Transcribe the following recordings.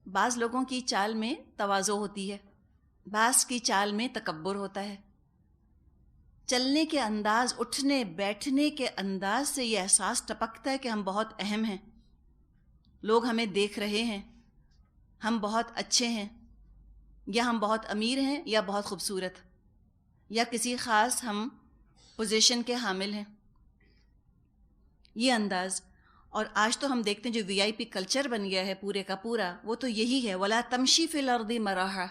بعض لوگوں کی چال میں تواضع ہوتی ہے، بعض کی چال میں تکبر ہوتا ہے. چلنے کے انداز، اٹھنے بیٹھنے کے انداز سے یہ احساس ٹپکتا ہے کہ ہم بہت اہم ہیں، لوگ ہمیں دیکھ رہے ہیں، ہم بہت اچھے ہیں، یا ہم بہت امیر ہیں، یا بہت خوبصورت، یا کسی خاص ہم پوزیشن کے حامل ہیں. یہ انداز. اور آج تو ہم دیکھتے ہیں جو وی آئی پی کلچر بن گیا ہے پورے کا پورا، وہ تو یہی ہے، وَلَا تَمْشِي فِي الْأَرْضِ مَرَحًا،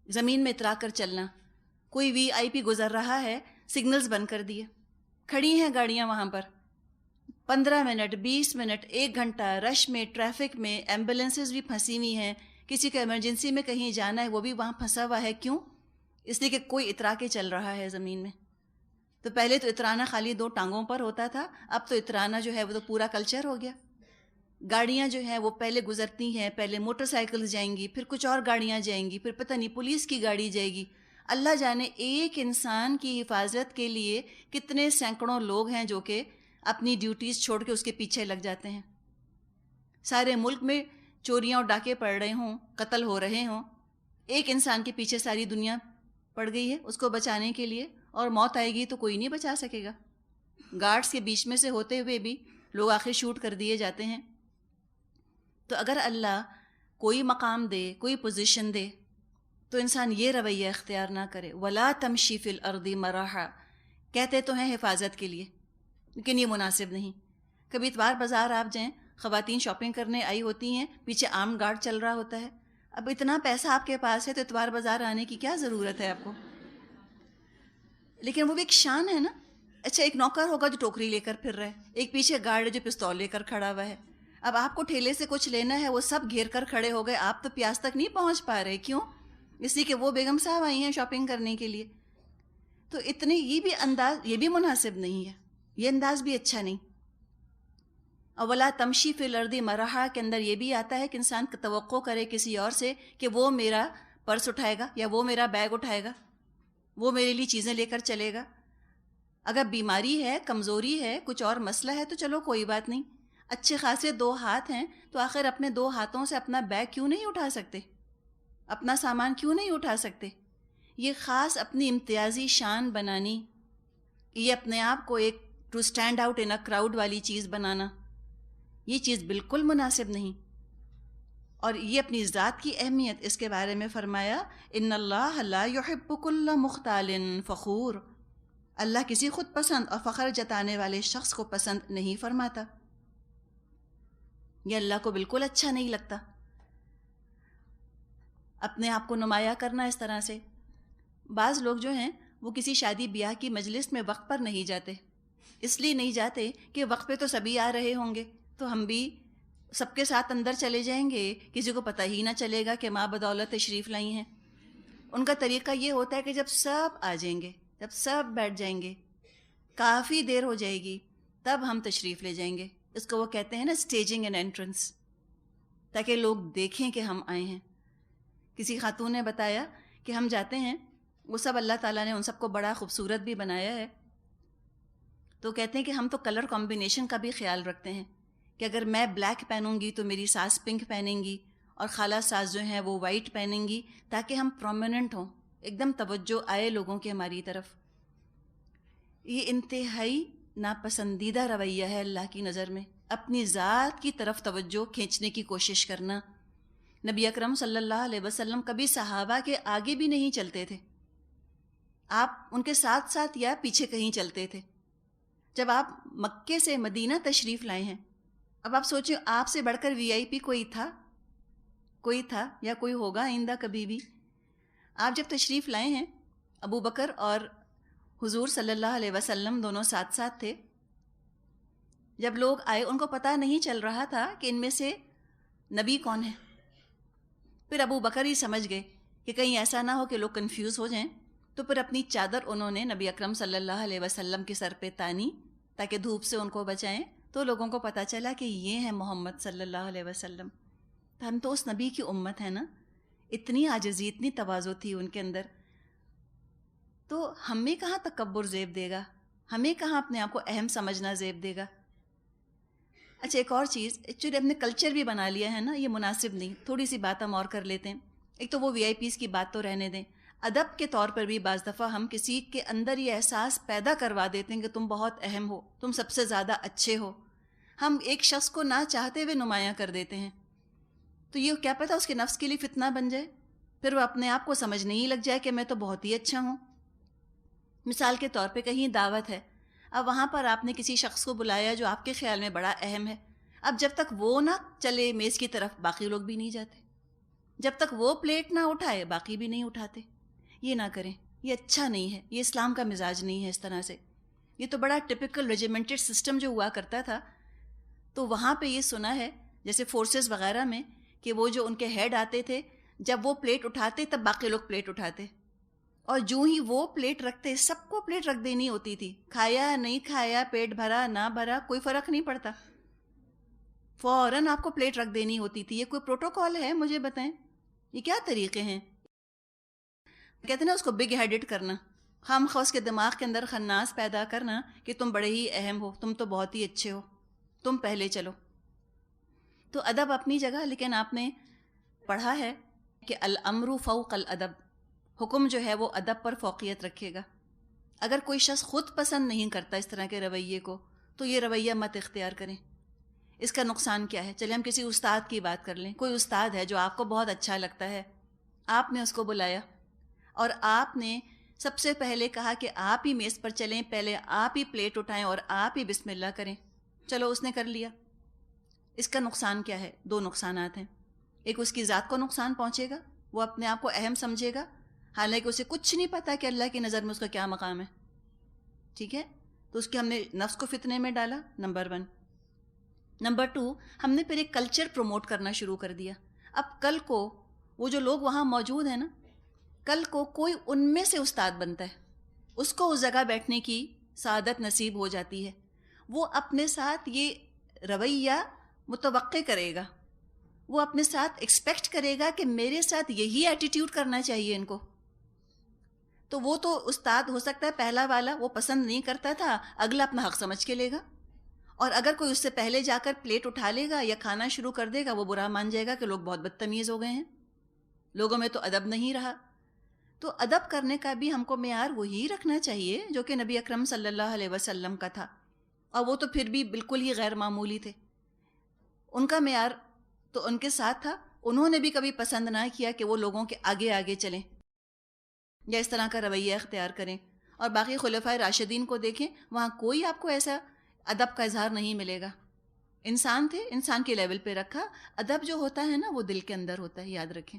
زمین میں اترا کر چلنا. کوئی وی آئی پی گزر رہا ہے، سگنلز بند کر دیے، کھڑی ہیں گاڑیاں وہاں پر 15 منٹ 20 منٹ 1 گھنٹہ رش میں، ٹریفک میں، ایمبولینسز بھی پھنسی ہوئی ہیں، کسی کو ایمرجنسی میں کہیں جانا ہے وہ بھی وہاں پھنسا ہوا ہے. کیوں؟ اس لیے کہ کوئی اترا کے چل رہا ہے زمین میں. تو پہلے تو اترانا خالی 2 ٹانگوں پر ہوتا تھا، اب تو اترانا جو ہے وہ تو پورا کلچر ہو گیا. گاڑیاں جو ہیں وہ پہلے گزرتی ہیں، پہلے موٹر سائیکلز جائیں گی، پھر کچھ اور گاڑیاں جائیں گی، پھر پتہ نہیں پولیس کی گاڑی جائے گی. اللہ جانے ایک انسان کی حفاظت کے لیے کتنے سینکڑوں لوگ ہیں جو کہ اپنی ڈیوٹیز چھوڑ کے اس کے پیچھے لگ جاتے ہیں. سارے ملک میں چوریاں اور ڈاکے پڑ رہے ہوں، قتل ہو رہے ہوں، ایک انسان کے پیچھے ساری دنیا پڑ گئی ہے اس کو بچانے کے لیے، اور موت آئے گی تو کوئی نہیں بچا سکے گا. گارڈز کے بیچ میں سے ہوتے ہوئے بھی لوگ آخر شوٹ کر دیے جاتے ہیں. تو اگر اللہ کوئی مقام دے، کوئی پوزیشن دے، تو انسان یہ رویہ اختیار نہ کرے. وَلَا تَمْشِي فِي الْأَرْضِ مَرَحًا، کہتے تو ہیں حفاظت کے لیے، لیکن یہ مناسب نہیں. کبھی اتوار بازار آپ جائیں، خواتین شاپنگ کرنے آئی ہوتی ہیں، پیچھے آرم گارڈ چل رہا ہوتا ہے. اب اتنا پیسہ آپ کے پاس ہے تو اتوار بازار آنے کی کیا ضرورت ہے آپ کو؟ لیکن وہ بھی ایک شان ہے نا. اچھا، ایک نوکر ہوگا جو ٹوکری لے کر پھر رہا ہے، ایک پیچھے گارڈ ہے جو پستول لے کر کھڑا ہوا ہے. اب آپ کو ٹھیلے سے کچھ لینا ہے، وہ سب گھیر کر کھڑے ہو گئے، آپ تو پیاس تک نہیں پہنچ پا رہے. کیوں؟ اس لیے کہ وہ بیگم صاحب آئی ہیں شاپنگ کرنے کے لیے. تو اتنے یہ بھی انداز، یہ بھی مناسب نہیں ہے، یہ انداز بھی اچھا نہیں. اولا تمشی فی الارض مرحا کے اندر یہ بھی آتا ہے کہ انسان توقع کرے کسی اور سے کہ وہ میرا پرس اٹھائے گا، یا وہ میرا بیگ اٹھائے گا، وہ میرے لیے چیزیں لے کر چلے گا. اگر بیماری ہے، کمزوری ہے، کچھ اور مسئلہ ہے تو چلو کوئی بات نہیں. اچھے خاصے 2 ہاتھ ہیں تو آخر اپنے 2 ہاتھوں سے اپنا بیگ کیوں نہیں اٹھا سکتے؟ اپنا سامان کیوں نہیں اٹھا سکتے؟ یہ خاص اپنی امتیازی شان بنانی، یہ اپنے آپ کو ایک to stand out in a crowd والی چیز بنانا، یہ چیز بالکل مناسب نہیں. اور یہ اپنی ذات کی اہمیت، اس کے بارے میں فرمایا ان اللہ لا يحب كل مختال فخور، اللہ کسی خود پسند اور فخر جتانے والے شخص کو پسند نہیں فرماتا. یہ اللہ کو بالکل اچھا نہیں لگتا اپنے آپ کو نمایاں کرنا اس طرح سے. بعض لوگ جو ہیں وہ کسی شادی بیاہ کی مجلس میں وقت پر نہیں جاتے، اس لیے نہیں جاتے کہ وقت پہ تو سبھی آ رہے ہوں گے تو ہم بھی سب کے ساتھ اندر چلے جائیں گے، کسی کو پتہ ہی نہ چلے گا کہ ماں بدولت تشریف لائی ہیں. ان کا طریقہ یہ ہوتا ہے کہ جب سب آ جائیں گے، جب سب بیٹھ جائیں گے، کافی دیر ہو جائے گی، تب ہم تشریف لے جائیں گے. اس کو وہ کہتے ہیں نا اسٹیجنگ اینڈ انٹرنس، تاکہ لوگ دیکھیں کہ ہم آئے ہیں. کسی خاتون نے بتایا کہ ہم جاتے ہیں، وہ سب اللہ تعالیٰ نے ان سب کو بڑا خوبصورت بھی بنایا ہے، تو کہتے ہیں کہ ہم تو کلر کمبینیشن کا بھی خیال رکھتے ہیں کہ اگر میں بلیک پہنوں گی تو میری ساس پنک پہنیں گی، اور خالہ ساس جو ہیں وہ وائٹ پہنیں گی، تاکہ ہم پرومیننٹ ہوں، ایک دم توجہ آئے لوگوں کی ہماری طرف. یہ انتہائی ناپسندیدہ رویہ ہے اللہ کی نظر میں، اپنی ذات کی طرف توجہ کھینچنے کی کوشش کرنا. نبی اکرم صلی اللہ علیہ وسلم کبھی صحابہ کے آگے بھی نہیں چلتے تھے، آپ ان کے ساتھ ساتھ یا پیچھے کہیں چلتے تھے. جب آپ مکے سے مدینہ تشریف لائے ہیں، اب آپ سوچیں آپ سے بڑھ کر وی آئی پی کوئی تھا یا کوئی ہوگا آئندہ کبھی بھی؟ آپ جب تشریف لائے ہیں، ابو بکر اور حضور صلی اللہ علیہ وسلم دونوں ساتھ ساتھ تھے. جب لوگ آئے ان کو پتہ نہیں چل رہا تھا کہ ان میں سے نبی کون ہے. پھر ابو بکر ہی سمجھ گئے کہ کہیں ایسا نہ ہو کہ لوگ کنفیوز ہو جائیں، تو پھر اپنی چادر انہوں نے نبی اکرم صلی اللہ علیہ وسلم کے سر پہ تانی تاکہ دھوپ سے ان کو بچائیں. تو لوگوں کو پتہ چلا کہ یہ ہیں محمد صلی اللہ علیہ وسلم. تو ہم تو اس نبی کی امت ہے نا. اتنی عاجزی، اتنی تواضع تھی ان کے اندر. تو ہمیں کہاں تکبر زیب دے گا، ہمیں کہاں اپنے آپ کو اہم سمجھنا زیب دے گا. اچھا ایک اور چیز، ایکچولی ہم نے کلچر بھی بنا لیا ہے نا، یہ مناسب نہیں، تھوڑی سی بات ہم اور کر لیتے ہیں. ایک تو وہ وی آئی پیز کی بات تو رہنے دیں، ادب کے طور پر بھی بعض دفعہ ہم کسی کے اندر یہ احساس پیدا کروا دیتے ہیں کہ تم بہت اہم ہو، تم سب سے زیادہ اچھے ہو. ہم ایک شخص کو نہ چاہتے ہوئے نمایاں کر دیتے ہیں، تو یہ کیا پتہ اس کے نفس کے لیے فتنہ بن جائے، پھر وہ اپنے آپ کو سمجھنے ہی لگ جائے کہ میں تو بہت ہی اچھا ہوں. مثال کے طور پہ کہیں دعوت ہے، اب وہاں پر آپ نے کسی شخص کو بلایا جو آپ کے خیال میں بڑا اہم ہے. اب جب تک وہ نہ چلے میز کی طرف باقی لوگ بھی نہیں جاتے، جب تک وہ پلیٹ نہ اٹھائے باقی بھی نہیں اٹھاتے. یہ نہ کریں، یہ اچھا نہیں ہے، یہ اسلام کا مزاج نہیں ہے اس طرح سے. یہ تو بڑا ٹپیکل ریجیمنٹڈ سسٹم جو ہوا کرتا تھا، تو وہاں پہ یہ سنا ہے جیسے فورسز وغیرہ میں کہ وہ جو ان کے ہیڈ آتے تھے جب وہ پلیٹ اٹھاتے تب باقی لوگ پلیٹ اٹھاتے، اور جو ہی وہ پلیٹ رکھتے سب کو پلیٹ رکھ دینی ہوتی تھی. کھایا نہیں کھایا، پیٹ بھرا نہ بھرا، کوئی فرق نہیں پڑتا، فوراً آپ کو پلیٹ رکھ دینی ہوتی تھی. یہ کوئی پروٹوکول ہے؟ مجھے بتائیں یہ کیا طریقے ہیں؟ کہتے ہیں نا اس کو بگ ہیڈڈ کرنا، خام خواہ اس کے دماغ کے اندر خناس پیدا کرنا کہ تم بڑے ہی اہم ہو، تم تو بہت ہی اچھے ہو، تم پہلے چلو. تو ادب اپنی جگہ، لیکن آپ نے پڑھا ہے کہ الامر فوق الادب، حکم جو ہے وہ ادب پر فوقیت رکھے گا. اگر کوئی شخص خود پسند نہیں کرتا اس طرح کے رویے کو تو یہ رویہ مت اختیار کریں. اس کا نقصان کیا ہے؟ چلے ہم کسی استاد کی بات کر لیں. کوئی استاد ہے جو آپ کو بہت اچھا لگتا ہے، آپ نے اس کو بلایا اور آپ نے سب سے پہلے کہا کہ آپ ہی میز پر چلیں، پہلے آپ ہی پلیٹ اٹھائیں اور آپ ہی بسم اللہ کریں. چلو اس نے کر لیا. اس کا نقصان کیا ہے؟ دو نقصانات ہیں. ایک اس کی ذات کو نقصان پہنچے گا، وہ اپنے آپ کو اہم سمجھے گا حالانکہ اسے کچھ نہیں پتا کہ اللہ کی نظر میں اس کا کیا مقام ہے. ٹھیک ہے، تو اس کے ہم نے نفس کو فتنے میں ڈالا، نمبر 1. نمبر 2، ہم نے پھر ایک کلچر پروموٹ کرنا شروع کر دیا. اب کل کو وہ جو لوگ وہاں موجود ہیں نا، کل کو کوئی ان میں سے استاد بنتا ہے، اس کو اس جگہ بیٹھنے کی سعادت نصیب ہو جاتی ہے. وہ اپنے ساتھ یہ رویہ متوقع کرے گا، وہ اپنے ساتھ ایکسپیکٹ کرے گا کہ میرے ساتھ یہی ایٹیٹیوڈ کرنا چاہیے ان کو. تو وہ تو استاد ہو سکتا ہے پہلا والا وہ پسند نہیں کرتا تھا، اگلا اپنا حق سمجھ کے لے گا، اور اگر کوئی اس سے پہلے جا کر پلیٹ اٹھا لے گا یا کھانا شروع کر دے گا وہ برا مان جائے گا کہ لوگ بہت بدتمیز ہو گئے ہیں، لوگوں میں تو ادب نہیں رہا. تو ادب کرنے کا بھی ہم کو معیار وہی رکھنا چاہیے جو کہ نبی اکرم صلی اللہ علیہ وسلم کا تھا، اور وہ تو پھر بھی بالکل ہی غیر معمولی تھے. ان کا معیار تو ان کے ساتھ تھا، انہوں نے بھی کبھی پسند نہ کیا کہ وہ لوگوں کے آگے آگے چلیں یا اس طرح کا رویہ اختیار کریں. اور باقی خلفائے راشدین کو دیکھیں، وہاں کوئی آپ کو ایسا ادب کا اظہار نہیں ملے گا. انسان تھے، انسان کے لیول پہ رکھا. ادب جو ہوتا ہے نا وہ دل کے اندر ہوتا ہے، یاد رکھیں.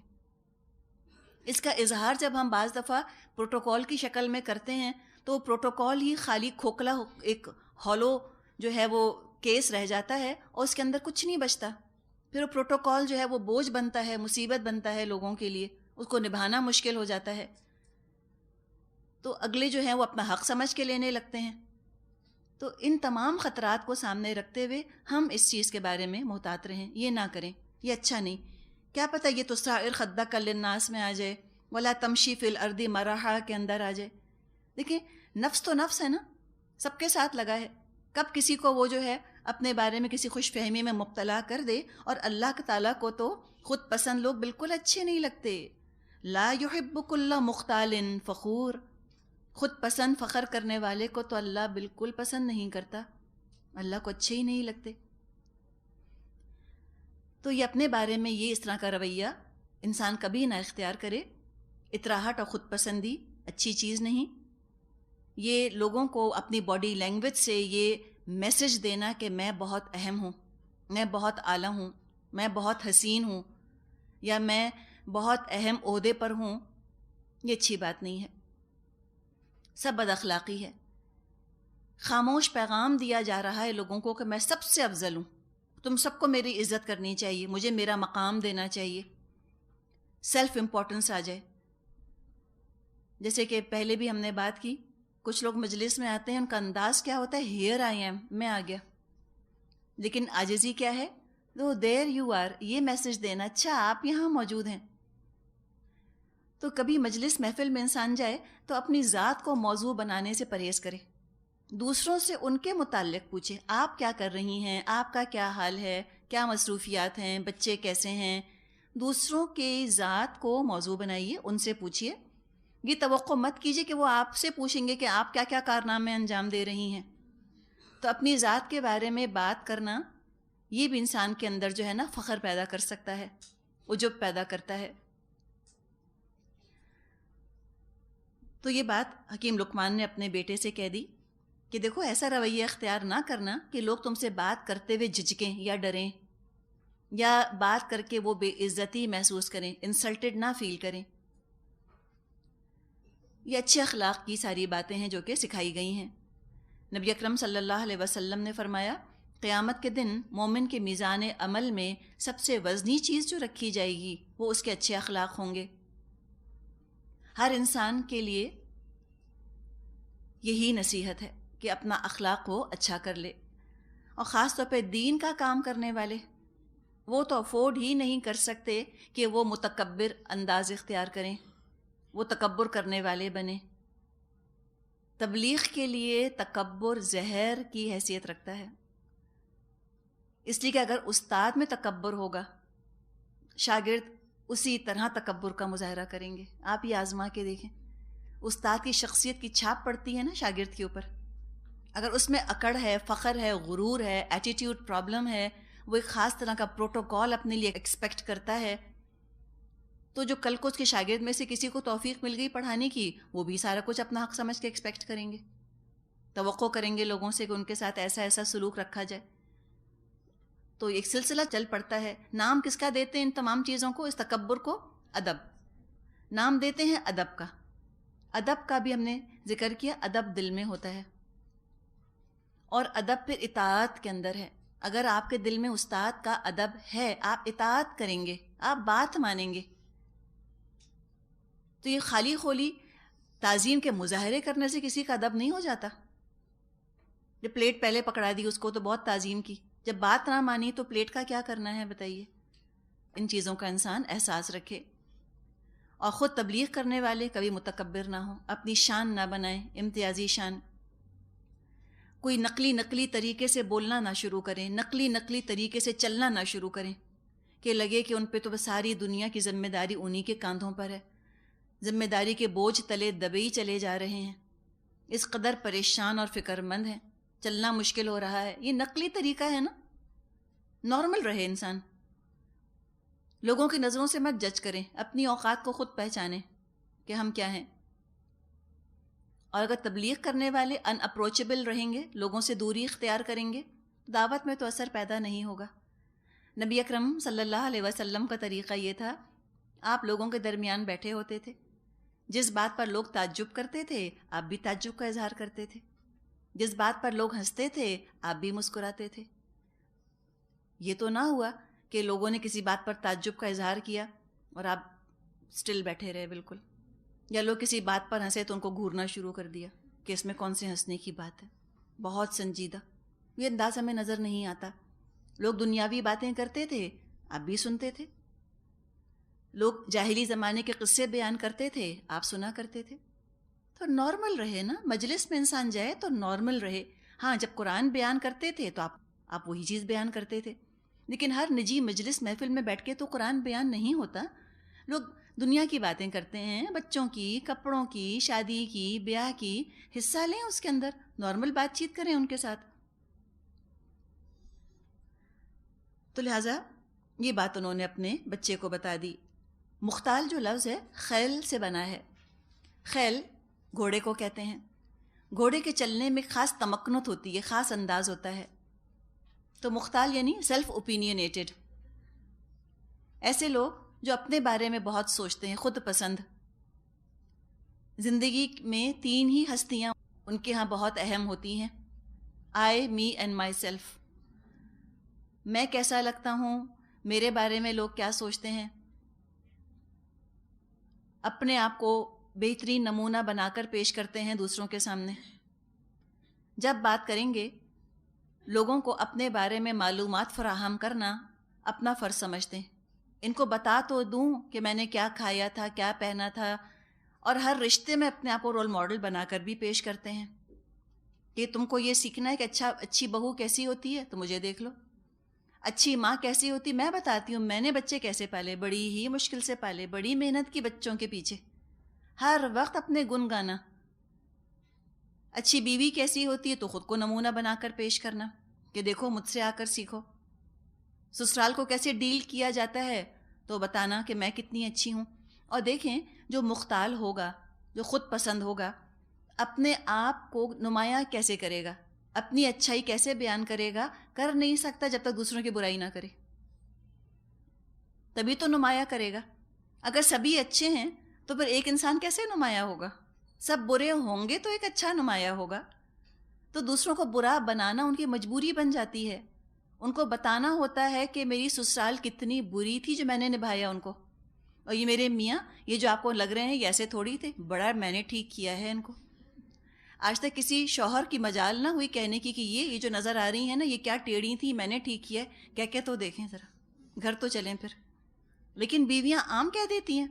اس کا اظہار جب ہم بعض دفعہ پروٹوکول کی شکل میں کرتے ہیں تو پروٹوکول ہی خالی کھوکھلا ایک ہالو جو ہے وہ کیس رہ جاتا ہے اور اس کے اندر کچھ نہیں بچتا. پھر وہ پروٹوکول جو ہے وہ بوجھ بنتا ہے، مصیبت بنتا ہے لوگوں کے لیے، اس کو نبھانا مشکل ہو جاتا ہے. تو اگلے جو ہیں وہ اپنا حق سمجھ کے لینے لگتے ہیں. تو ان تمام خطرات کو سامنے رکھتے ہوئے ہم اس چیز کے بارے میں محتاط رہیں، یہ نہ کریں، یہ اچھا نہیں. کیا پتہ یہ تو سائر خدک للناس میں آ جائے، ولا تمشی فی الارض مرحا کے اندر آ جائے. دیکھیں نفس تو نفس ہے نا، سب کے ساتھ لگا ہے. کب کسی کو وہ جو ہے اپنے بارے میں کسی خوش فہمی میں مبتلا کر دے، اور اللہ تعالیٰ کو تو خود پسند لوگ بالکل اچھے نہیں لگتے. لا یحب کل مختال فخور، خود پسند فخر کرنے والے کو تو اللہ بالکل پسند نہیں کرتا، اللہ کو اچھے ہی نہیں لگتے. تو یہ اپنے بارے میں یہ اس طرح کا رویہ انسان کبھی نہ اختیار کرے. اطراحت اور خود پسندی اچھی چیز نہیں. یہ لوگوں کو اپنی باڈی لینگویج سے یہ میسج دینا کہ میں بہت اہم ہوں، میں بہت اعلیٰ ہوں، میں بہت حسین ہوں، یا میں بہت اہم عہدے پر ہوں، یہ اچھی بات نہیں ہے. سب بد اخلاقی ہے. خاموش پیغام دیا جا رہا ہے لوگوں کو کہ میں سب سے افضل ہوں، تم سب کو میری عزت کرنی چاہیے، مجھے میرا مقام دینا چاہیے. سیلف امپورٹنس آ جائے. جیسے کہ پہلے بھی ہم نے بات کی، کچھ لوگ مجلس میں آتے ہیں، ان کا انداز کیا ہوتا ہے، ہیئر آئی ایم، میں آ گیا. لیکن عاجزی کیا ہے، تو دیر یو آر، یہ میسج دینا، اچھا آپ یہاں موجود ہیں. تو کبھی مجلس محفل میں انسان جائے تو اپنی ذات کو موضوع بنانے سے پرہیز کرے. دوسروں سے ان کے متعلق پوچھیں، آپ کیا کر رہی ہیں، آپ کا کیا حال ہے، کیا مصروفیات ہیں، بچے کیسے ہیں. دوسروں کے ذات کو موضوع بنائیے، ان سے پوچھیے. یہ توقع مت کیجیے کہ وہ آپ سے پوچھیں گے کہ آپ کیا کیا کارنامے انجام دے رہی ہیں. تو اپنی ذات کے بارے میں بات کرنا یہ بھی انسان کے اندر جو ہے نا فخر پیدا کر سکتا ہے، عجب پیدا کرتا ہے. تو یہ بات حکیم لقمان نے اپنے بیٹے سے کہہ دی کہ دیکھو ایسا رویہ اختیار نہ کرنا کہ لوگ تم سے بات کرتے ہوئے جھجکیں یا ڈریں، یا بات کر کے وہ بے عزتی محسوس کریں، انسلٹڈ نہ فیل کریں. یہ اچھے اخلاق کی ساری باتیں ہیں جو کہ سکھائی گئی ہیں. نبی اکرم صلی اللہ علیہ وسلم نے فرمایا قیامت کے دن مومن کے میزان عمل میں سب سے وزنی چیز جو رکھی جائے گی وہ اس کے اچھے اخلاق ہوں گے. ہر انسان کے لیے یہی نصیحت ہے کہ اپنا اخلاق کو اچھا کر لے، اور خاص طور پہ دین کا کام کرنے والے وہ تو افورڈ ہی نہیں کر سکتے کہ وہ متکبر انداز اختیار کریں، وہ تکبر کرنے والے بنیں. تبلیغ کے لیے تکبر زہر کی حیثیت رکھتا ہے، اس لیے کہ اگر استاد میں تکبر ہوگا شاگرد اسی طرح تکبر کا مظاہرہ کریں گے. آپ یہ آزما کے دیکھیں، استاد کی شخصیت کی چھاپ پڑتی ہے نا شاگرد کے اوپر. اگر اس میں اکڑ ہے، فخر ہے، غرور ہے، ایٹیٹیوڈ پرابلم ہے، وہ ایک خاص طرح کا پروٹوکول اپنے لیے ایکسپیکٹ کرتا ہے، تو جو کل کو اس کے شاگرد میں سے کسی کو توفیق مل گئی پڑھانے کی، وہ بھی سارا کچھ اپنا حق سمجھ کے ایکسپیکٹ کریں گے، توقع کریں گے لوگوں سے کہ ان کے ساتھ ایسا ایسا سلوک رکھا جائے. تو ایک سلسلہ چل پڑتا ہے. نام کس کا دیتے ہیں ان تمام چیزوں کو، اس تکبر کو؟ ادب. نام دیتے ہیں ادب کا. ادب کا بھی ہم نے ذکر کیا، ادب دل میں ہوتا ہے، اور ادب پھر اطاعت کے اندر ہے. اگر آپ کے دل میں استاد کا ادب ہے، آپ اطاعت کریں گے، آپ بات مانیں گے. تو یہ خالی خولی تعظیم کے مظاہرے کرنے سے کسی کا ادب نہیں ہو جاتا. جب پلیٹ پہلے پکڑا دی اس کو تو بہت تعظیم کی، جب بات نہ مانی تو پلیٹ کا کیا کرنا ہے بتائیے. ان چیزوں کا انسان احساس رکھے، اور خود تبلیغ کرنے والے کبھی متکبر نہ ہوں، اپنی شان نہ بنائیں، امتیازی شان. کوئی نقلی طریقے سے بولنا نہ شروع کریں، نقلی طریقے سے چلنا نہ شروع کریں کہ لگے کہ ان پہ تو ساری دنیا کی ذمہ داری انہی کے کاندھوں پر ہے، ذمہ داری کے بوجھ تلے دبے ہی چلے جا رہے ہیں، اس قدر پریشان اور فکر مند ہیں، چلنا مشکل ہو رہا ہے. یہ نقلی طریقہ ہے نا. نارمل رہے انسان، لوگوں کی نظروں سے مت جج کریں، اپنی اوقات کو خود پہچانیں کہ ہم کیا ہیں. اور اگر تبلیغ کرنے والے ان اپروچیبل رہیں گے، لوگوں سے دوری اختیار کریں گے، دعوت میں تو اثر پیدا نہیں ہوگا. نبی اکرم صلی اللہ علیہ وسلم کا طریقہ یہ تھا، آپ لوگوں کے درمیان بیٹھے ہوتے تھے، جس بات پر لوگ تعجب کرتے تھے آپ بھی تعجب کا اظہار کرتے تھے، جس بات پر لوگ ہنستے تھے آپ بھی مسکراتے تھے. یہ تو نہ ہوا کہ لوگوں نے کسی بات پر تعجب کا اظہار کیا اور آپ سٹل بیٹھے رہے بالکل، یا لوگ کسی بات پر ہنسے تو ان کو گھورنا شروع کر دیا کہ اس میں کون سے ہنسنے کی بات ہے، بہت سنجیدہ. یہ انداز ہمیں نظر نہیں آتا. لوگ دنیاوی باتیں کرتے تھے آپ بھی سنتے تھے، لوگ جاہلی زمانے کے قصے بیان کرتے تھے آپ سنا کرتے تھے. تو نارمل رہے نا، مجلس میں انسان جائے تو نارمل رہے. ہاں جب قرآن بیان کرتے تھے تو آپ وہی چیز بیان کرتے تھے، لیکن ہر نجی مجلس محفل میں بیٹھ کے تو قرآن بیان نہیں ہوتا. لوگ دنیا کی باتیں کرتے ہیں، بچوں کی، کپڑوں کی، شادی کی، بیاہ کی. حصہ لیں اس کے اندر، نارمل بات چیت کریں ان کے ساتھ. تو لہٰذا یہ بات انہوں نے اپنے بچے کو بتا دی. مختال جو لفظ ہے خیل سے بنا ہے. خیل گھوڑے کو کہتے ہیں. گھوڑے کے چلنے میں خاص تمکنت ہوتی ہے، خاص انداز ہوتا ہے. تو مختال یعنی سیلف اوپینینیٹڈ، ایسے لوگ جو اپنے بارے میں بہت سوچتے ہیں، خود پسند. زندگی میں 3 ہی ہستیاں ان کے ہاں بہت اہم ہوتی ہیں، آئی، می اینڈ مائی سیلف. میں کیسا لگتا ہوں، میرے بارے میں لوگ کیا سوچتے ہیں، اپنے آپ کو بہترین نمونہ بنا کر پیش کرتے ہیں دوسروں کے سامنے. جب بات کریں گے لوگوں کو اپنے بارے میں معلومات فراہم کرنا اپنا فرض سمجھتے ہیں. ان کو بتا تو دوں کہ میں نے کیا کھایا تھا، کیا پہنا تھا، اور ہر رشتے میں اپنے آپ کو رول ماڈل بنا کر بھی پیش کرتے ہیں. کہ تم کو یہ سیکھنا ہے کہ اچھی بہو کیسی ہوتی ہے تو مجھے دیکھ لو، اچھی ماں کیسی ہوتی میں بتاتی ہوں. میں نے بچے کیسے پالے، بڑی ہی مشکل سے پالے، بڑی محنت کی بچوں کے پیچھے، ہر وقت اپنے گن گانا. اچھی بیوی کیسی ہوتی ہے تو خود کو نمونہ بنا کر پیش کرنا کہ دیکھو مجھ سے آ کر سیکھو. سسرال کو کیسے ڈیل کیا جاتا ہے تو بتانا کہ میں کتنی اچھی ہوں. اور دیکھیں جو مختال ہوگا، جو خود پسند ہوگا، اپنے آپ کو نمایاں کیسے کرے گا، اپنی اچھائی کیسے بیان کرے گا؟ کر نہیں سکتا جب تک دوسروں کی برائی نہ کرے، تبھی تو نمایاں کرے گا. اگر سبھی اچھے ہیں تو پھر ایک انسان کیسے نمایاں ہوگا؟ سب برے ہوں گے تو ایک اچھا نمایاں ہوگا. تو دوسروں کو برا بنانا ان کی مجبوری بن جاتی ہے. ان کو بتانا ہوتا ہے کہ میری سسرال کتنی بری تھی جو میں نے نبھایا ان کو، اور یہ میرے میاں یہ جو آپ کو لگ رہے ہیں یہ ایسے تھوڑی تھے، بڑا میں نے ٹھیک کیا ہے ان کو. آج تک کسی شوہر کی مجال نہ ہوئی کہنے کی کہ یہ جو نظر آ رہی ہیں نا یہ کیا ٹیڑھی تھی، میں نے ٹھیک کیا ہے. کیا تو دیکھیں ذرا، گھر تو چلیں پھر. لیکن بیویاں عام کہہ دیتی ہیں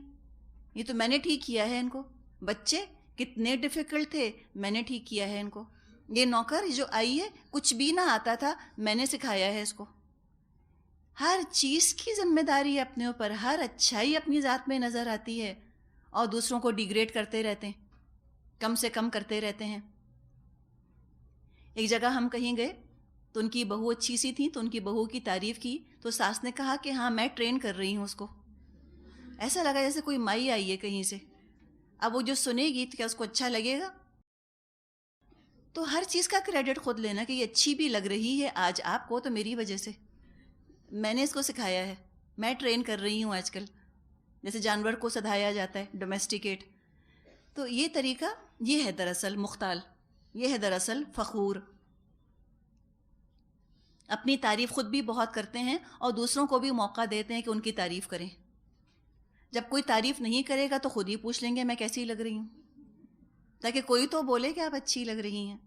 یہ تو میں نے ٹھیک کیا ہے ان کو. بچے کتنے ڈیفیکلٹ تھے، میں نے ٹھیک کیا ہے ان کو. یہ نوکر جو آئی ہے کچھ بھی نہ آتا تھا، میں نے سکھایا ہے اس کو. ہر چیز کی ذمہ داری اپنے اوپر، ہر اچھائی اپنی ذات میں نظر آتی ہے، اور دوسروں کو ڈیگریڈ کرتے رہتے ہیں، کم سے کم کرتے رہتے ہیں. ایک جگہ ہم کہیں گئے تو ان کی بہو اچھی سی تھی، تو ان کی بہو کی تعریف کی تو ساس نے کہا کہ ہاں میں ٹرین کر رہی ہوں اس کو. ایسا لگا جیسے کوئی مائی آئی ہے کہیں سے. اب وہ جو سنے گی تو کیا اس کو اچھا لگے گا؟ تو ہر چیز کا کریڈٹ خود لینا کہ یہ اچھی بھی لگ رہی ہے آج آپ کو تو میری وجہ سے، میں نے اس کو سکھایا ہے، میں ٹرین کر رہی ہوں. آج کل جیسے جانور کو سدھایا جاتا ہے، ڈومیسٹیکیٹ، تو یہ طریقہ یہ ہے دراصل مختال، یہ ہے دراصل فخور. اپنی تعریف خود بھی بہت کرتے ہیں اور دوسروں کو بھی موقع دیتے ہیں کہ ان کی تعریف کریں. جب کوئی تعریف نہیں کرے گا تو خود ہی پوچھ لیں گے میں کیسی لگ رہی ہوں، تاکہ کوئی تو بولے کہ آپ اچھی لگ رہی ہیں.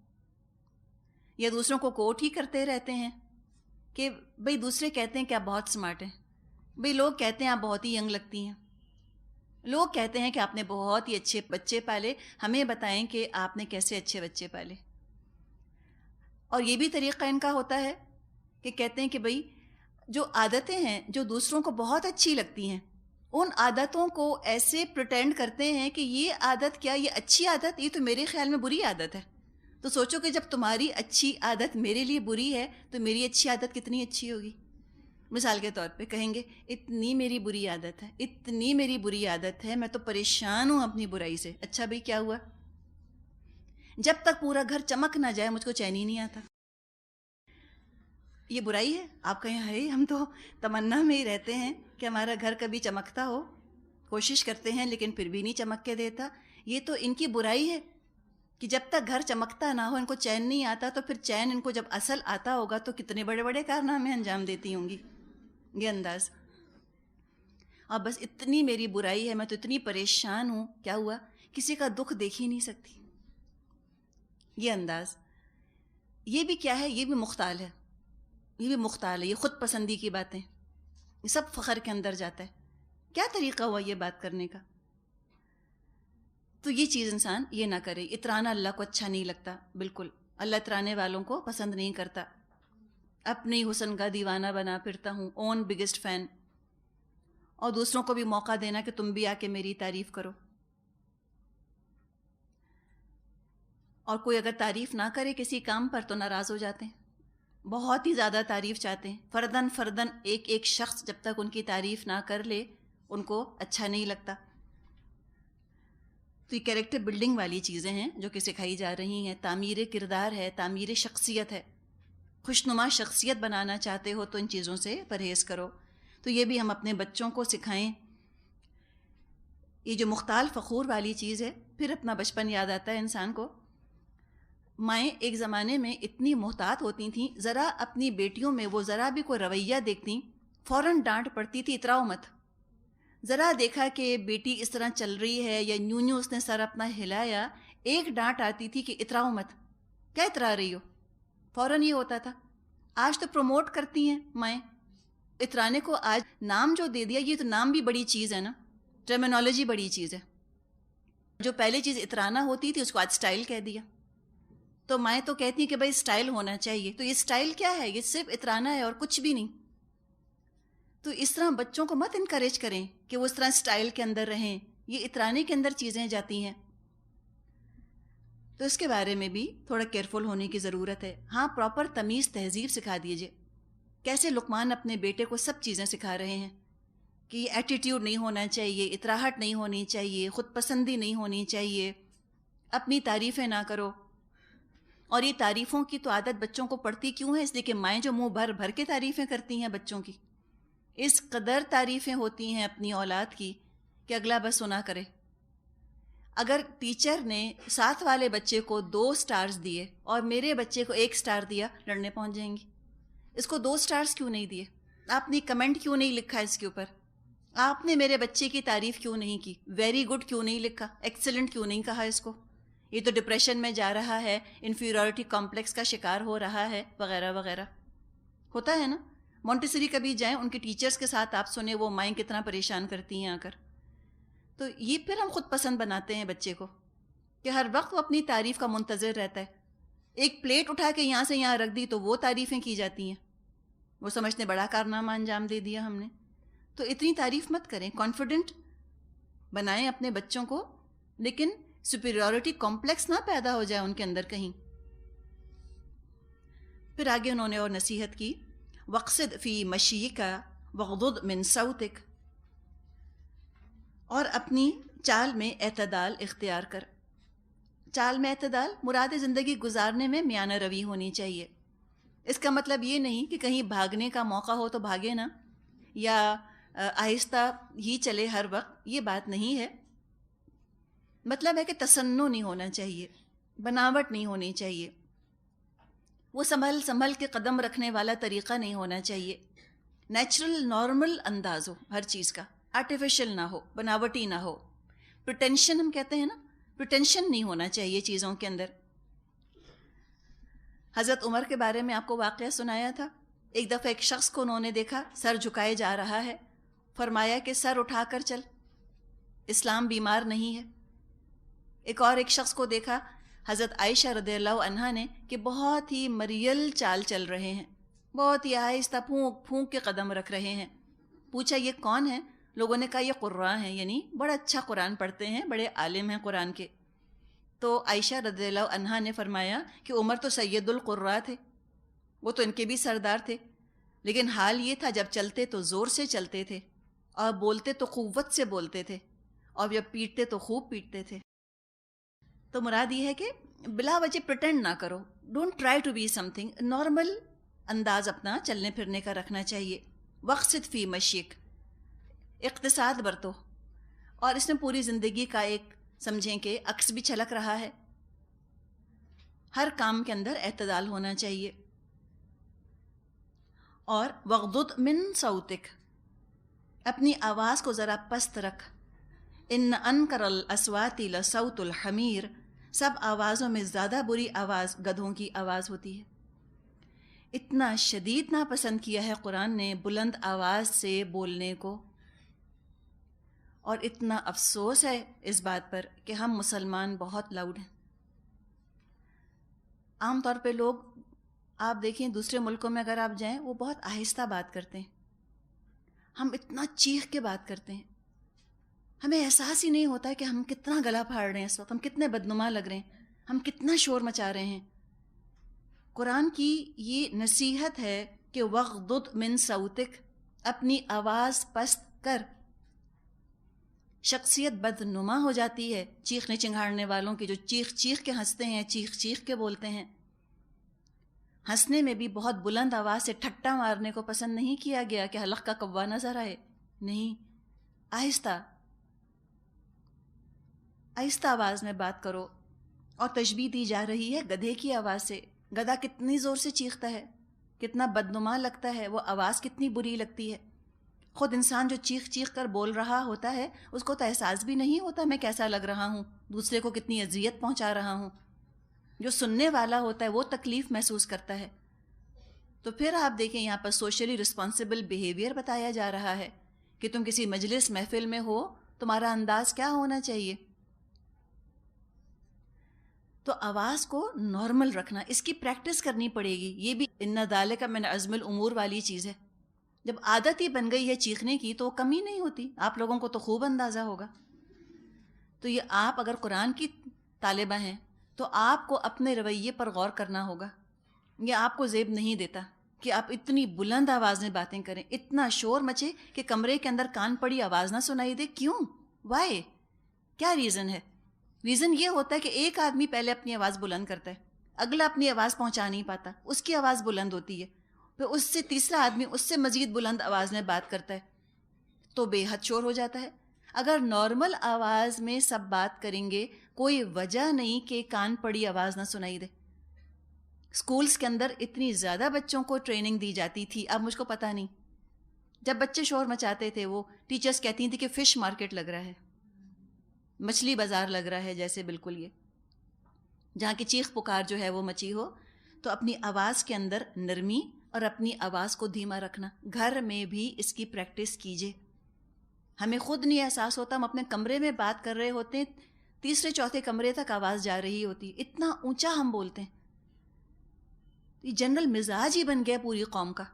یا دوسروں کو کوٹ ہی کرتے رہتے ہیں کہ بھئی دوسرے کہتے ہیں کہ آپ بہت سمارٹ ہیں، بھئی لوگ کہتے ہیں آپ بہت ہی ینگ لگتی ہیں، لوگ کہتے ہیں کہ آپ نے بہت ہی اچھے بچے پالے، ہمیں بتائیں کہ آپ نے کیسے اچھے بچے پالے. اور یہ بھی طریقہ ان کا ہوتا ہے کہ کہتے ہیں کہ بھئی جو عادتیں ہیں جو دوسروں کو بہت اچھی لگتی ہیں، ان عادتوں کو ایسے پریٹینڈ کرتے ہیں کہ یہ عادت کیا، یہ اچھی عادت، یہ تو میرے خیال میں بری عادت ہے. تو سوچو کہ جب تمہاری اچھی عادت میرے لیے بری ہے تو میری اچھی عادت کتنی اچھی ہوگی. مثال کے طور پہ کہیں گے اتنی میری بری عادت ہے، اتنی میری بری عادت ہے، میں تو پریشان ہوں اپنی برائی سے. اچھا بھئی کیا ہوا؟ جب تک پورا گھر چمک نہ جائے مجھ کو چین ہی نہیں آتا. یہ برائی ہے؟ آپ کہیں ہے ہم تو تمنا میں ہی رہتے ہیں کہ ہمارا گھر کبھی چمکتا ہو، کوشش کرتے ہیں لیکن پھر بھی نہیں چمک کے دیتا. یہ تو ان کی برائی ہے کہ جب تک گھر چمکتا نہ ہو ان کو چین نہیں آتا، تو پھر چین ان کو جب اصل آتا ہوگا تو کتنے بڑے بڑے کارنامے انجام دیتی ہوں گی. یہ انداز. اور بس اتنی میری برائی ہے، میں تو اتنی پریشان ہوں، کیا ہوا؟ کسی کا دکھ دیکھ ہی نہیں سکتی. یہ انداز. یہ بھی کیا ہے؟ یہ بھی مختال ہے، یہ بھی مختال ہے. یہ خود پسندی کی باتیں، یہ سب فخر کے اندر جاتا ہے. کیا طریقہ ہوا یہ بات کرنے کا؟ تو یہ چیز انسان یہ نہ کرے. اترانا اللہ کو اچھا نہیں لگتا، بالکل. اللہ اترانے والوں کو پسند نہیں کرتا. اپنی حسن کا دیوانہ بنا پھرتا ہوں، اون بگیسٹ فین. اور دوسروں کو بھی موقع دینا کہ تم بھی آ کے میری تعریف کرو. اور کوئی اگر تعریف نہ کرے کسی کام پر تو ناراض ہو جاتے ہیں، بہت ہی زیادہ تعریف چاہتے ہیں. فردن فردن ایک ایک شخص جب تک ان کی تعریف نہ کر لے ان کو اچھا نہیں لگتا. تو یہ کیریکٹر بلڈنگ والی چیزیں ہیں جو کہ سکھائی جا رہی ہیں. تعمیر کردار ہے، تعمیر شخصیت ہے. خوشنما شخصیت بنانا چاہتے ہو تو ان چیزوں سے پرہیز کرو. تو یہ بھی ہم اپنے بچوں کو سکھائیں. یہ جو مختال فخور والی چیز ہے، پھر اپنا بچپن یاد آتا ہے انسان کو. مائیں ایک زمانے میں اتنی محتاط ہوتی تھیں، ذرا اپنی بیٹیوں میں وہ ذرا بھی کوئی رویہ دیکھتیں فوراً ڈانٹ پڑتی تھی، اتراؤ مت. ذرا دیکھا کہ بیٹی اس طرح چل رہی ہے یا نیوں نیوں اس نے سر اپنا ہلایا، ایک ڈانٹ آتی تھی کہ اتراؤ مت، کیا اترا رہی ہو. فوراً یہ ہوتا تھا. آج تو پروموٹ کرتی ہیں مائیں اترانے کو. آج نام جو دے دیا، یہ تو نام بھی بڑی چیز ہے نا، ٹرمینالوجی بڑی چیز ہے. جو پہلے چیز اترانا ہوتی تھی اس کو آج سٹائل کہہ دیا. تو مائیں تو کہتی ہیں کہ بھائی اسٹائل ہونا چاہیے. تو یہ اسٹائل کیا ہے؟ یہ صرف اترانا ہے اور کچھ بھی نہیں. تو اس طرح بچوں کو مت انکریج کریں کہ وہ اس طرح اسٹائل کے اندر رہیں. یہ اترانے کے اندر چیزیں جاتی ہیں. تو اس کے بارے میں بھی تھوڑا کیئرفل ہونے کی ضرورت ہے. ہاں، پراپر تمیز تہذیب سکھا دیجیے. کیسے لقمان اپنے بیٹے کو سب چیزیں سکھا رہے ہیں کہ یہ ایٹیٹیوڈ نہیں ہونا چاہیے، اتراہٹ نہیں ہونی چاہیے، خود پسندی نہیں ہونی چاہیے، اپنی تعریفیں نہ کرو. اور یہ تعریفوں کی تو عادت بچوں کو پڑتی کیوں ہے؟ اس لیے کہ مائیں جو منہ بھر بھر کے تعریفیں کرتی ہیں بچوں کی، اس قدر تعریفیں ہوتی ہیں اپنی اولاد کی کہ اگلا بس سنا کرے. اگر ٹیچر نے ساتھ والے بچے کو 2 سٹارز دیے اور میرے بچے کو 1 سٹار دیا، لڑنے پہنچ جائیں گی. اس کو 2 سٹارز کیوں نہیں دیے؟ آپ نے کمنٹ کیوں نہیں لکھا اس کے اوپر؟ آپ نے میرے بچے کی تعریف کیوں نہیں کی؟ ویری گڈ کیوں نہیں لکھا؟ ایکسلنٹ کیوں نہیں کہا اس کو؟ یہ تو ڈپریشن میں جا رہا ہے، انفیریورٹی کمپلیکس کا شکار ہو رہا ہے، وغیرہ وغیرہ. ہوتا ہے نا. مونٹیسری کبھی جائیں، ان کے ٹیچرز کے ساتھ آپ سنیں وہ مائیں کتنا پریشان کرتی ہیں آ کر. تو یہ پھر ہم خود پسند بناتے ہیں بچے کو کہ ہر وقت وہ اپنی تعریف کا منتظر رہتا ہے. ایک پلیٹ اٹھا کے یہاں سے یہاں رکھ دی تو وہ تعریفیں کی جاتی ہیں، وہ سمجھتے بڑا کارنامہ انجام دے دیا ہم نے. تو اتنی تعریف مت کریں. کانفیڈنٹ بنائیں اپنے بچوں کو، لیکن سپیریورٹی کمپلیکس نہ پیدا ہو جائے ان کے اندر کہیں. پھر آگے انہوں نے اور نصیحت کی، وقصد فی مشیک وغضض من صوتک، اور اپنی چال میں اعتدال اختیار کر. چال میں اعتدال مراد زندگی گزارنے میں میانہ روی ہونی چاہیے. اس کا مطلب یہ نہیں کہ کہیں بھاگنے کا موقع ہو تو بھاگے نا، یا آہستہ ہی چلے ہر وقت. یہ بات نہیں ہے. مطلب ہے کہ تصنع نہیں ہونا چاہیے، بناوٹ نہیں ہونی چاہیے، وہ سنبھل سنبھل کے قدم رکھنے والا طریقہ نہیں ہونا چاہیے. نیچرل نارمل انداز ہو ہر چیز کا، آرٹیفیشل نہ ہو، بناوٹی نہ ہو. پریٹینشن ہم کہتے ہیں نا، پریٹینشن نہیں ہونا چاہیے چیزوں کے اندر. حضرت عمر کے بارے میں آپ کو واقعہ سنایا تھا. ایک دفعہ ایک شخص کو انہوں نے دیکھا سر جھکائے جا رہا ہے، فرمایا کہ سر اٹھا کر چل، اسلام بیمار نہیں ہے. ایک اور ایک شخص کو دیکھا حضرت عائشہ رضی اللہ عنہا نے کہ بہت ہی مریل چال چل رہے ہیں، بہت ہی آہستہ پھونک پھونک کے قدم رکھ رہے ہیں. پوچھا یہ کون ہے؟ لوگوں نے کہا یہ قراء ہیں، یعنی بڑا اچھا قرآن پڑھتے ہیں، بڑے عالم ہیں قرآن کے. تو عائشہ رضی اللہ عنہا نے فرمایا کہ عمر تو سید القراء تھے، وہ تو ان کے بھی سردار تھے، لیکن حال یہ تھا جب چلتے تو زور سے چلتے تھے، اور بولتے تو قوت سے بولتے تھے، اور جب پیٹتے تو خوب پیٹتے تھے. تو مراد یہ ہے کہ بلا وجہ پریٹینڈ نہ کرو. Don't try to be something. Normal انداز اپنا چلنے پھرنے کا رکھنا چاہیے. وقصد فی مشیک، اقتصاد برتو. اور اس میں پوری زندگی کا ایک سمجھیں کہ عکس بھی چھلک رہا ہے. ہر کام کے اندر اعتدال ہونا چاہیے. اور وغضض من صوتک، اپنی آواز کو ذرا پست رکھ. ان انکر الاصوات لصوت الحمیر، سب آوازوں میں زیادہ بری آواز گدھوں کی آواز ہوتی ہے. اتنا شدید ناپسند کیا ہے قرآن نے بلند آواز سے بولنے کو. اور اتنا افسوس ہے اس بات پر کہ ہم مسلمان بہت لاؤڈ ہیں. عام طور پہ لوگ آپ دیکھیں دوسرے ملکوں میں اگر آپ جائیں وہ بہت آہستہ بات کرتے ہیں. ہم اتنا چیخ کے بات کرتے ہیں، ہمیں احساس ہی نہیں ہوتا کہ ہم کتنا گلا پھاڑ رہے ہیں اس وقت، ہم کتنے بدنما لگ رہے ہیں، ہم کتنا شور مچا رہے ہیں. قرآن کی یہ نصیحت ہے کہ وغضض من صوتک، اپنی آواز پست کر. شخصیت بدنما ہو جاتی ہے چیخنے چنگھاڑنے والوں کی، جو چیخ چیخ کے ہنستے ہیں، چیخ چیخ کے بولتے ہیں. ہنسنے میں بھی بہت بلند آواز سے ٹھٹا مارنے کو پسند نہیں کیا گیا کہ حلق کا کوا نظر آئے. نہیں، آہستہ آہستہ آواز میں بات کرو. اور تشبیہ دی جا رہی ہے گدھے کی آواز سے. گدھا کتنی زور سے چیختا ہے، کتنا بدنما لگتا ہے، وہ آواز کتنی بری لگتی ہے. خود انسان جو چیخ چیخ کر بول رہا ہوتا ہے اس کو تو احساس بھی نہیں ہوتا میں کیسا لگ رہا ہوں، دوسرے کو کتنی اذیت پہنچا رہا ہوں. جو سننے والا ہوتا ہے وہ تکلیف محسوس کرتا ہے. تو پھر آپ دیکھیں یہاں پر سوشلی رسپانسبل بیہیویئر بتایا جا رہا ہے کہ تم کسی مجلس محفل میں ہو، تمہارا انداز کیا ہونا چاہیے. تو آواز کو نارمل رکھنا، اس کی پریکٹس کرنی پڑے گی. یہ بھی ان ذالک من عزم الامور والی چیز ہے. جب عادت ہی بن گئی ہے چیخنے کی تو کمی نہیں ہوتی. آپ لوگوں کو تو خوب اندازہ ہوگا. تو یہ آپ اگر قرآن کی طالبہ ہیں تو آپ کو اپنے رویے پر غور کرنا ہوگا. یہ آپ کو زیب نہیں دیتا کہ آپ اتنی بلند آواز میں باتیں کریں، اتنا شور مچے کہ کمرے کے اندر کان پڑی آواز نہ سنائی دے. کیوں؟ وائی؟ کیا ریزن ہے؟ ریزن یہ ہوتا ہے کہ ایک آدمی پہلے اپنی آواز بلند کرتا ہے، اگلا اپنی آواز پہنچا نہیں پاتا، اس کی آواز بلند ہوتی ہے، پھر اس سے تیسرا آدمی اس سے مزید بلند آواز میں بات کرتا ہے تو بے حد شور ہو جاتا ہے. اگر نارمل آواز میں سب بات کریں گے کوئی وجہ نہیں کہ کان پڑی آواز نہ سنائی دے. اسکولس کے اندر اتنی زیادہ بچوں کو ٹریننگ دی جاتی تھی، اب مجھ کو پتہ نہیں. جب بچے شور مچاتے تھے وہ ٹیچرز کہتی تھیں کہ فش مارکیٹ لگ رہا ہے، مچھلی بازار لگ رہا ہے، جیسے بالکل یہ جہاں کی چیخ پکار جو ہے وہ مچی ہو. تو اپنی آواز کے اندر نرمی اور اپنی آواز کو دھیما رکھنا. گھر میں بھی اس کی پریکٹس کیجیے. ہمیں خود نہیں احساس ہوتا، ہم اپنے کمرے میں بات کر رہے ہوتے ہیں، تیسرے چوتھے کمرے تک آواز جا رہی ہوتی، اتنا اونچا ہم بولتے ہیں. یہ جنرل مزاج ہی بن گیا پوری قوم کا.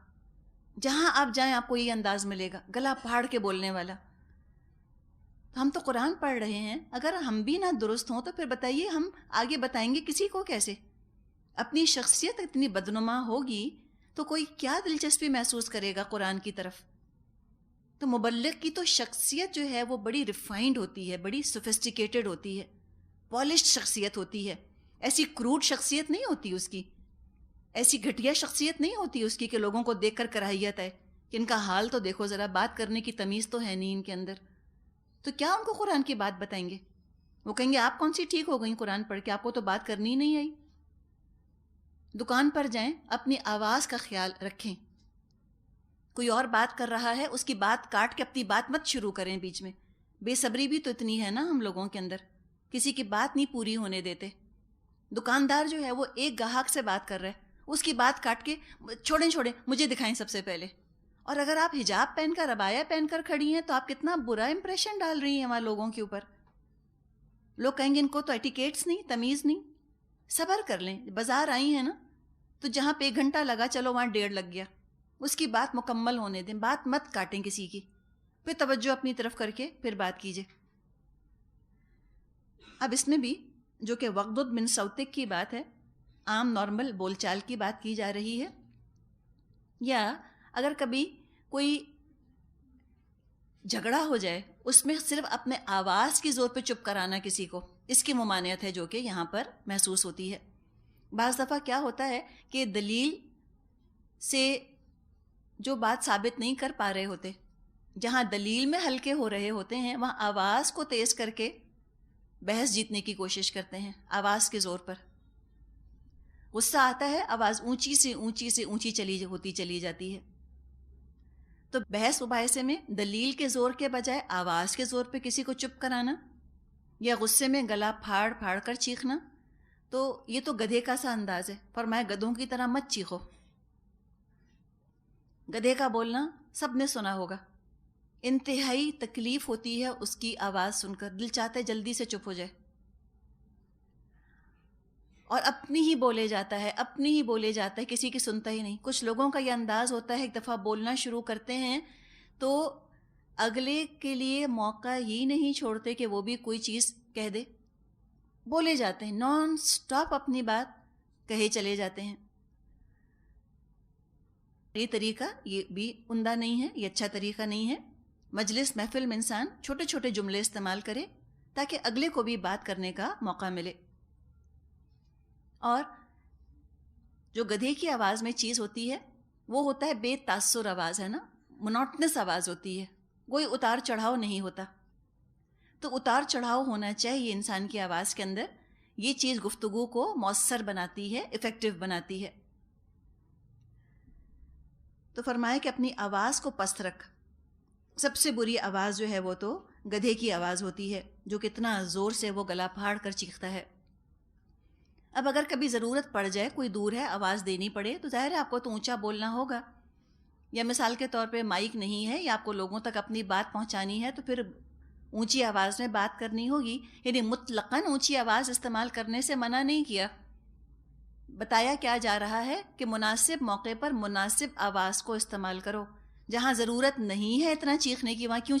جہاں آپ جائیں آپ کو یہ انداز ملے گا، گلا پھاڑ کے بولنے والا. تو ہم تو قرآن پڑھ رہے ہیں، اگر ہم بھی نہ درست ہوں تو پھر بتائیے ہم آگے بتائیں گے کسی کو کیسے؟ اپنی شخصیت اتنی بدنما ہوگی تو کوئی کیا دلچسپی محسوس کرے گا قرآن کی طرف؟ تو مبلغ کی تو شخصیت جو ہے وہ بڑی ریفائنڈ ہوتی ہے، بڑی سوفسٹیکیٹڈ ہوتی ہے، پالشڈ شخصیت ہوتی ہے. ایسی کروڈ شخصیت نہیں ہوتی اس کی، ایسی گھٹیا شخصیت نہیں ہوتی اس کی کہ لوگوں کو دیکھ کر کراہیت آئے کہ ان کا حال تو دیکھو ذرا، بات کرنے کی تمیز تو ہے نہیں ان کے اندر. تو کیا ان کو قرآن کی بات بتائیں گے؟ وہ کہیں گے آپ کون سی ٹھیک ہو گئیں قرآن پڑھ کے، آپ کو تو بات کرنی ہی نہیں آئی. دکان پر جائیں، اپنی آواز کا خیال رکھیں. کوئی اور بات کر رہا ہے اس کی بات کاٹ کے اپنی بات مت شروع کریں بیچ میں. بے صبری بھی تو اتنی ہے نا ہم لوگوں کے اندر، کسی کی بات نہیں پوری ہونے دیتے. دکاندار جو ہے وہ ایک گاہک سے بات کر رہا ہے، اس کی بات کاٹ کے چھوڑیں مجھے دکھائیں سب سے پہلے. اور اگر آپ حجاب پہن کر، عبایا پہن کر کھڑی ہیں تو آپ کتنا برا امپریشن ڈال رہی ہیں وہاں لوگوں کے اوپر. لوگ کہیں گے ان کو تو ایٹیکیٹس نہیں، تمیز نہیں. صبر کر لیں، بازار آئی ہیں نا تو جہاں پہ 1 گھنٹہ لگا چلو وہاں 1.5 لگ گیا، اس کی بات مکمل ہونے دیں. بات مت کاٹیں کسی کی، پھر توجہ اپنی طرف کر کے پھر بات کیجیے. اب اس میں بھی جو کہ وغضض من صوتک کی بات ہے، عام نارمل بول چال کی بات کی جا رہی ہے. یا اگر کبھی کوئی جھگڑا ہو جائے، اس میں صرف اپنے آواز کی زور پہ چپ کرانا کسی کو، اس کی ممانعت ہے جو کہ یہاں پر محسوس ہوتی ہے. بعض دفعہ کیا ہوتا ہے کہ دلیل سے جو بات ثابت نہیں کر پا رہے ہوتے، جہاں دلیل میں ہلکے ہو رہے ہوتے ہیں وہاں آواز کو تیز کر کے بحث جیتنے کی کوشش کرتے ہیں آواز کے زور پر. غصہ آتا ہے، آواز اونچی سے اونچی ہوتی چلی جاتی ہے. تو بحث مباحثے میں دلیل کے زور کے بجائے آواز کے زور پہ کسی کو چپ کرانا یا غصے میں گلا پھاڑ کر چیخنا، تو یہ تو گدھے کا سا انداز ہے. فرمایا گدھوں کی طرح مت چیخو. گدھے کا بولنا سب نے سنا ہوگا، انتہائی تکلیف ہوتی ہے اس کی آواز سن کر، دل چاہتا ہے جلدی سے چپ ہو جائے. اور اپنی ہی بولے جاتا ہے، کسی کی سنتا ہی نہیں. کچھ لوگوں کا یہ انداز ہوتا ہے، ایک دفعہ بولنا شروع کرتے ہیں تو اگلے کے لیے موقع ہی نہیں چھوڑتے کہ وہ بھی کوئی چیز کہہ دے. بولے جاتے ہیں نان سٹاپ، اپنی بات کہے چلے جاتے ہیں. یہ طریقہ یہ بھی عمدہ نہیں ہے، یہ اچھا طریقہ نہیں ہے. مجلس محفل میں انسان چھوٹے چھوٹے جملے استعمال کرے تاکہ اگلے کو بھی بات کرنے کا موقع ملے. اور جو گدھے کی آواز میں چیز ہوتی ہے وہ ہوتا ہے بے تاثر آواز، ہے نا، مونوٹنس آواز ہوتی ہے، کوئی اتار چڑھاؤ نہیں ہوتا. تو اتار چڑھاؤ ہونا چاہیے انسان کی آواز کے اندر. یہ چیز گفتگو کو مؤثر بناتی ہے، افیکٹو بناتی ہے. تو فرمایا کہ اپنی آواز کو پست رکھ. سب سے بری آواز جو ہے وہ تو گدھے کی آواز ہوتی ہے، جو کتنا زور سے وہ گلا پھاڑ کر چیختا ہے. اب اگر کبھی ضرورت پڑ جائے، کوئی دور ہے، آواز دینی پڑے، تو ظاہر ہے آپ کو تو اونچا بولنا ہوگا. یا مثال کے طور پہ مائک نہیں ہے یا آپ کو لوگوں تک اپنی بات پہنچانی ہے، تو پھر اونچی آواز میں بات کرنی ہوگی، یعنی مطلقاً اونچی آواز استعمال کرنے سے منع نہیں کیا. بتایا کیا جا رہا ہے کہ مناسب موقع پر مناسب آواز کو استعمال کرو. جہاں ضرورت نہیں ہے اتنا چیخنے کی وہاں کیوں